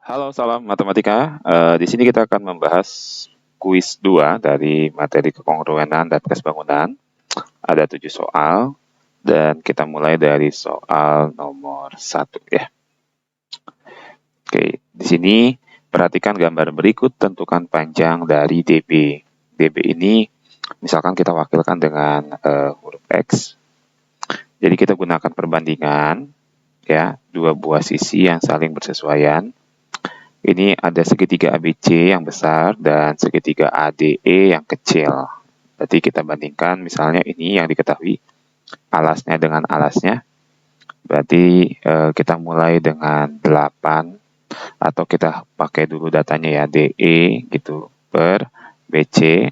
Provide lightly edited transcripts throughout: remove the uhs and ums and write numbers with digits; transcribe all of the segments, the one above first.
Halo, salam matematika. Di sini kita akan membahas kuis 2 dari materi kekongruenan dan tes bangunan. Ada 7 soal, dan kita mulai dari soal nomor 1 ya. Oke, di sini perhatikan gambar berikut, tentukan panjang dari DB. DB ini misalkan kita wakilkan dengan huruf X. Jadi kita gunakan perbandingan, ya, dua buah sisi yang saling bersesuaian. Ini ada segitiga ABC yang besar dan segitiga ADE yang kecil. Berarti kita bandingkan, misalnya ini yang diketahui alasnya dengan alasnya. Berarti kita mulai dengan 8, atau kita pakai dulu datanya ya, DE gitu per BC.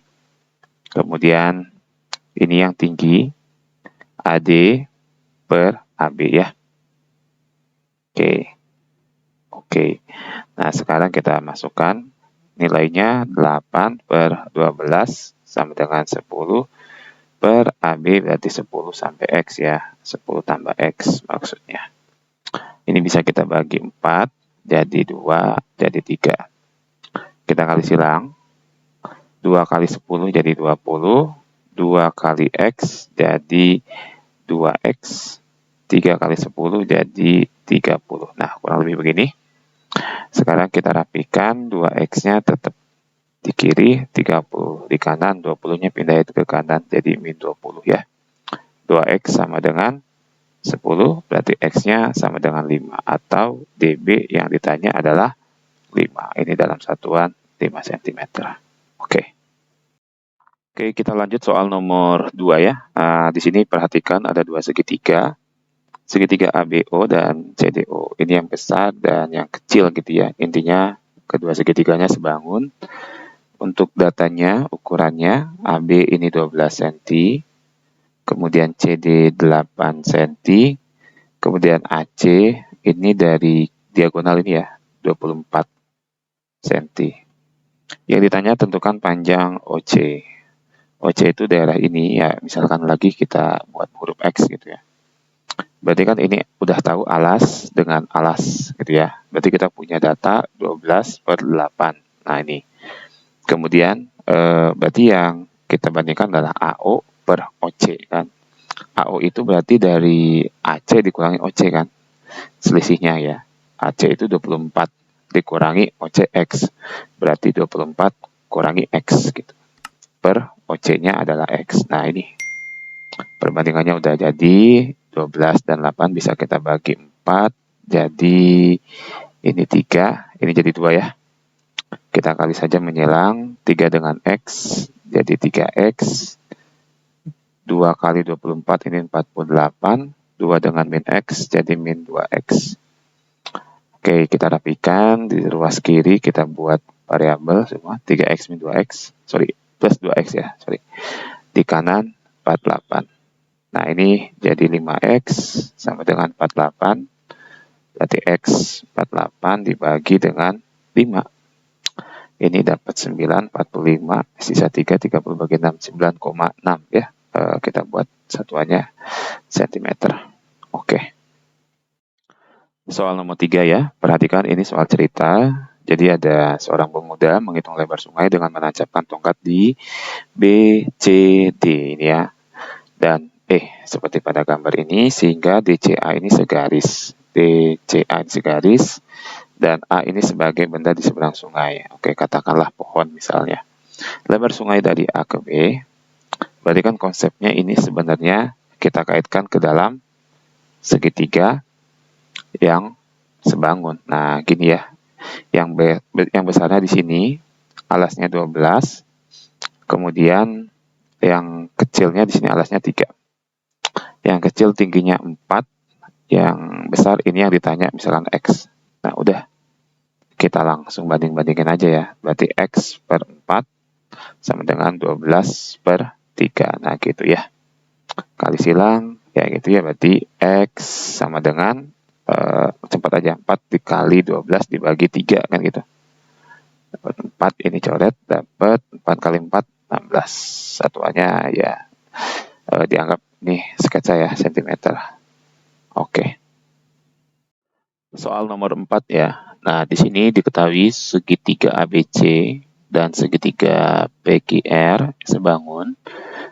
Kemudian ini yang tinggi, AD per AB ya. Oke. Nah, sekarang kita masukkan nilainya 8 per 12 sama dengan 10 per AB, berarti 10 sampai X ya. 10 tambah X maksudnya. Ini bisa kita bagi 4, jadi 2, jadi 3. Kita kali silang. 2 kali 10 jadi 20. 2 kali X jadi 2X. 3 kali 10 jadi 30. Nah, kurang lebih begini. Sekarang kita rapikan, 2X-nya tetap di kiri, 30 di kanan, 20-nya pindah ke kanan, jadi min 20 ya. 2X sama dengan 10, berarti X-nya sama dengan 5, atau DB yang ditanya adalah 5. Ini dalam satuan 5 cm. Oke, kita lanjut soal nomor 2 ya. Nah, di sini perhatikan ada dua segitiga. Segitiga ABO dan CDO. Ini yang besar dan yang kecil gitu ya. Intinya kedua segitiganya sebangun. Untuk datanya, ukurannya, AB ini 12 cm, kemudian CD 8 cm, kemudian AC ini dari diagonal ini ya, 24 cm. Yang ditanya tentukan panjang OC. OC itu daerah ini ya, misalkan lagi kita buat huruf X gitu ya. Berarti kan ini udah tahu alas dengan alas gitu ya. Berarti kita punya data 12 per 8. Nah ini. Kemudian berarti yang kita bandingkan adalah AO per OC kan. AO itu berarti dari AC dikurangi OC kan. Selisihnya ya. AC itu 24 dikurangi OCX. Berarti 24 kurangi X gitu. Per OC-nya adalah X. Nah ini. Perbandingannya udah jadi, 12 dan 8 bisa kita bagi 4, jadi ini 3, ini jadi 2 ya. Kita kali saja menyilang, 3 dengan X, jadi 3X, 2 kali 24 ini 48, 2 dengan min X, jadi min 2X. Oke, kita rapikan, di ruas kiri kita buat variabel semua, 3X min 2X, plus 2X ya, di kanan 48. Nah, ini jadi 5X sama dengan 48. Berarti X 48 dibagi dengan 5. Ini dapat 9, 45. Sisa 3, 30 bagi 6, 9,6 ya. Kita buat satuannya cm. Oke. Soal nomor 3 ya. Perhatikan ini soal cerita. Jadi ada seorang pemuda menghitung lebar sungai dengan menancapkan tongkat di BCD ini ya. Dan seperti pada gambar ini, sehingga DCA ini segaris. DCA ini segaris, dan A ini sebagai benda di seberang sungai. Oke, katakanlah pohon misalnya. Lebar sungai dari A ke B, berarti kan konsepnya ini sebenarnya kita kaitkan ke dalam segitiga yang sebangun. Nah, gini ya. Yang besarnya di sini, alasnya 12, kemudian yang kecilnya di sini alasnya 3. Yang kecil tingginya 4, yang besar ini yang ditanya misalkan X. Nah, udah. Kita langsung banding-bandingin aja ya. Berarti X per 4 sama dengan 12 per 3. Nah, gitu ya. Kali silang, ya gitu ya. Berarti X sama dengan, cepat aja, 4 dikali 12 dibagi 3, kan gitu. Dapat 4, ini coret, dapat 4 kali 4, 16. Satuannya ya, dianggap nih sketsa ya, cm. Oke. Soal nomor 4 ya. Nah, di sini diketahui segitiga ABC dan segitiga PQR sebangun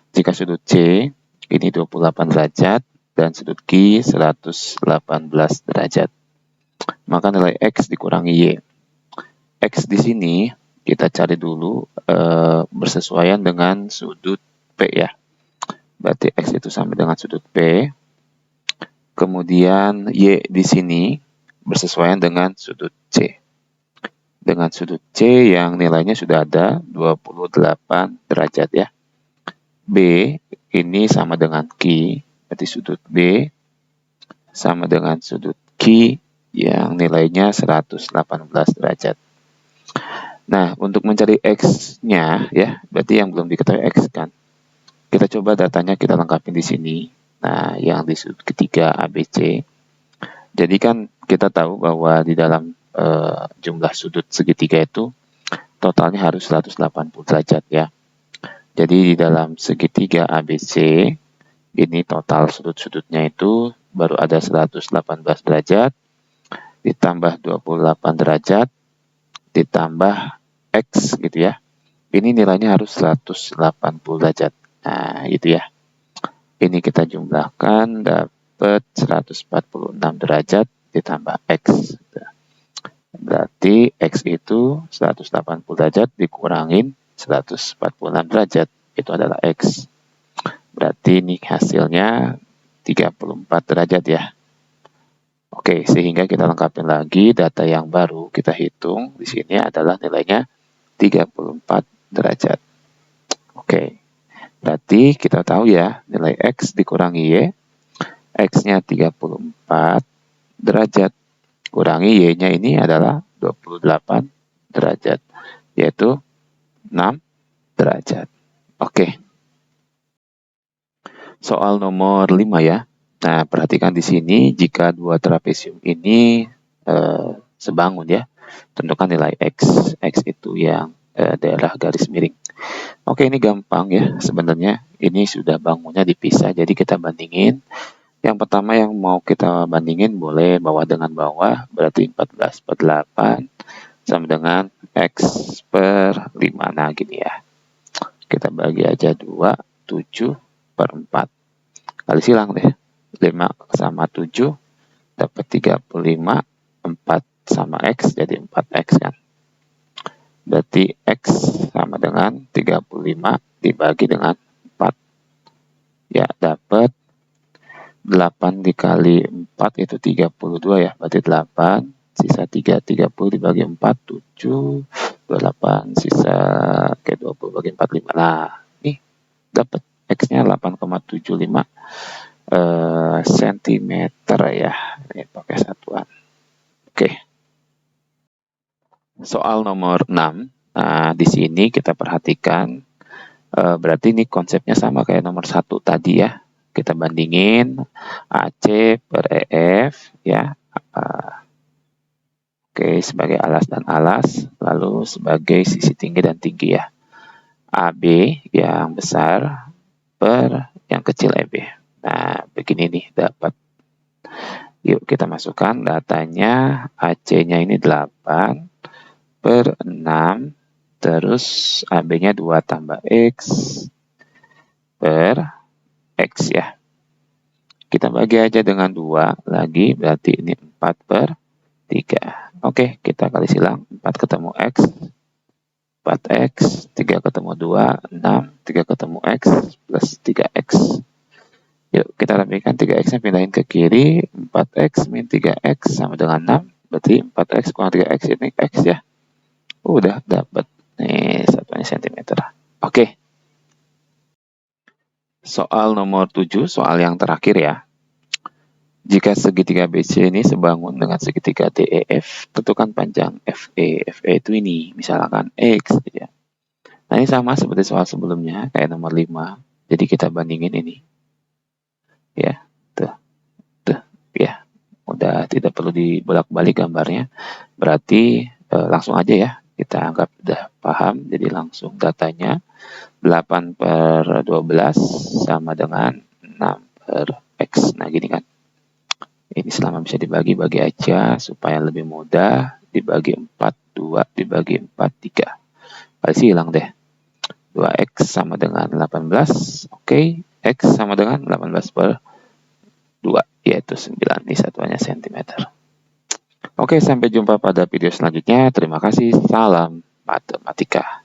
jika sudut C ini 28 derajat dan sudut Q 118 derajat. Maka nilai X dikurangi Y. X di sini kita cari dulu bersesuaian dengan sudut P ya. Berarti X itu sama dengan sudut P. Kemudian Y di sini bersesuaian dengan sudut C. Dengan sudut C yang nilainya sudah ada 28 derajat ya. B ini sama dengan Q, berarti sudut B sama dengan sudut Q yang nilainya 118 derajat. Nah, untuk mencari X-nya ya, berarti yang belum diketahui X kan. Kita coba datanya kita lengkapi di sini. Nah, yang di sudut ketiga ABC. Jadi kan kita tahu bahwa di dalam jumlah sudut segitiga itu totalnya harus 180 derajat ya. Jadi di dalam segitiga ABC ini total sudut-sudutnya itu baru ada 118 derajat ditambah 28 derajat ditambah X gitu ya. Ini nilainya harus 180 derajat. Nah, gitu ya. Ini kita jumlahkan dapat 146 derajat ditambah X. Berarti X itu 180 derajat dikurangin 146 derajat. Itu adalah X. Berarti ini hasilnya 34 derajat ya. Oke, sehingga kita lengkapin lagi data yang baru kita hitung di sini adalah nilainya 34 derajat. Oke. Berarti kita tahu ya, nilai X dikurangi Y, X-nya 34 derajat, kurangi Y-nya ini adalah 28 derajat, yaitu 6 derajat. Oke. Soal nomor 5 ya. Nah, perhatikan di sini, jika dua trapesium ini sebangun ya, tentukan nilai X. X itu yang daerah garis miring. Oke, ini gampang ya sebenarnya. Ini sudah bangunnya dipisah, jadi kita bandingin. Yang pertama yang mau kita bandingin boleh bawah dengan bawah, berarti 14 per 8 sama dengan X per 5. Nah, gini ya. Kita bagi aja 2, 7 per 4. Kali silang deh. 5 sama 7 dapat 35, 4 sama X jadi 4X kan. Berarti X sama dengan 35 dibagi dengan 4. Ya, dapat 8 dikali 4 itu 32 ya. Berarti 8, sisa 3, 30 dibagi 4, 7, 28, sisa ke 20 bagi 4, 5. Nah, nih dapat X-nya 8,75 cm ya. Ini pakai satuan. Oke. Soal nomor 6. Nah, di sini kita perhatikan berarti ini konsepnya sama kayak nomor 1 tadi ya. Kita bandingin AC per EF ya. Oke, sebagai alas dan alas, lalu sebagai sisi tinggi dan tinggi ya. AB yang besar per yang kecil EB. Nah, begini nih dapat. Yuk kita masukkan datanya. AC-nya ini 8 per 6, terus AB-nya 2 tambah X per X ya. Kita bagi aja dengan 2 lagi, berarti ini 4 per 3. Oke, kita kali silang. 4 ketemu X, 4X, 3 ketemu 2, 6, 3 ketemu X, plus 3X. Yuk, kita rapikan 3X-nya pindahin ke kiri, 4X min 3X sama dengan 6, berarti 4X kurang 3X ini X ya. Udah dapat. Nih, satuannya cm. Oke. Soal nomor 7, soal yang terakhir ya. Jika segitiga BC ini sebangun dengan segitiga DEF, tentukan panjang FE. FE itu ini, misalkan X gitu ya. Nah, ini sama seperti soal sebelumnya, kayak nomor 5. Jadi kita bandingin ini. Ya, tuh. Ya. Udah tidak perlu dibolak-balik gambarnya. Berarti langsung aja ya. Kita anggap udah paham, jadi langsung datanya 8 per 12 sama dengan 6 per X. Nah, gini kan. Ini selama bisa dibagi-bagi aja supaya lebih mudah. dibagi 4, 2 dibagi 4, 3. Pasti hilang deh. 2x sama dengan 18. Oke, x sama dengan 18 per 2, yaitu 9. Ini satuannya sentimeter. Oke, sampai jumpa pada video selanjutnya. Terima kasih. Salam matematika.